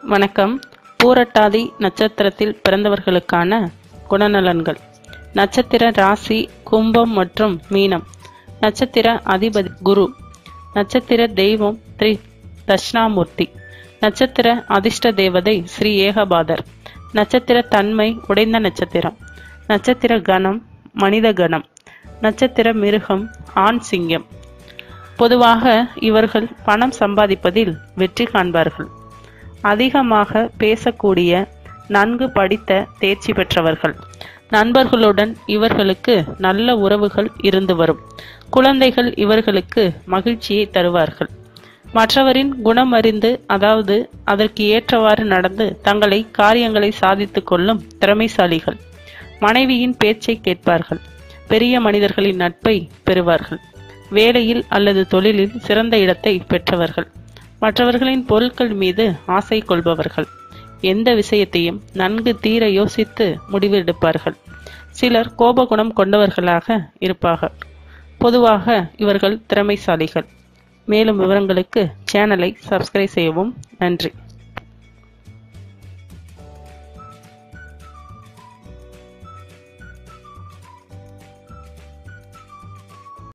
வணக்கம். பூரட்டாதி நட்சத்திரத்தில் பிறந்தவர்களுக்கான குணநலன்கள். நட்சத்திர ராசி கும்பம் மற்றும் மீனம். நட்சத்திர அதிபதி குரு. நட்சத்திர தெய்வம் ஸ்ரீ தட்சிணாமூர்த்தி. நட்சத்திர அதிர்ஷ்ட தேவதை ஸ்ரீ ஏகபாதர். நட்சத்திர தன்மை உடைந்த நட்சத்திரம். நட்சத்திர கணம் மனித கணம். நட்சத்திர மிருகம் ஆண் சிங்கம். பொதுவாக இவர்கள் பணம் சம்பாதிப்பதில் வெற்றி காண்பார்கள். அதிகமாக பேசக்கூடிய, நன்கு படித்த, தேர்ச்சி பெற்றவர்கள். நண்பர்களுடன் இவர்களுக்கு நல்ல உறவுகள் இருந்து வரும். குழந்தைகள் இவர்களுக்கு மகிழ்ச்சியை தருவார்கள். மற்றவரின் குணம் அறிந்து, அதாவது அதற்கு ஏற்றவாறு நடந்து தங்களை காரியங்களை சாதித்துக் கொள்ளும் திறமைசாலிகள். மனைவியின் பேச்சை கேட்பார்கள். பெரிய மனிதர்களின் நட்பை பெறுவார்கள். வேலையில் அல்லது தொழிலில் சிறந்த இடத்தை பெற்றவர்கள். மற்றவர்களின் பொருட்கள் மீது ஆசை கொள்பவர்கள். எந்த விஷயத்தையும் நன்கு தீர யோசித்து முடிவெடுப்பார்கள். சிலர் கோபகுணம் கொண்டவர்களாக இருப்பார்கள். பொதுவாக இவர்கள் திறமைசாலிகள். மேலும் விவரங்களுக்கு சேனலை சப்ஸ்கிரைப் செய்யவும். நன்றி.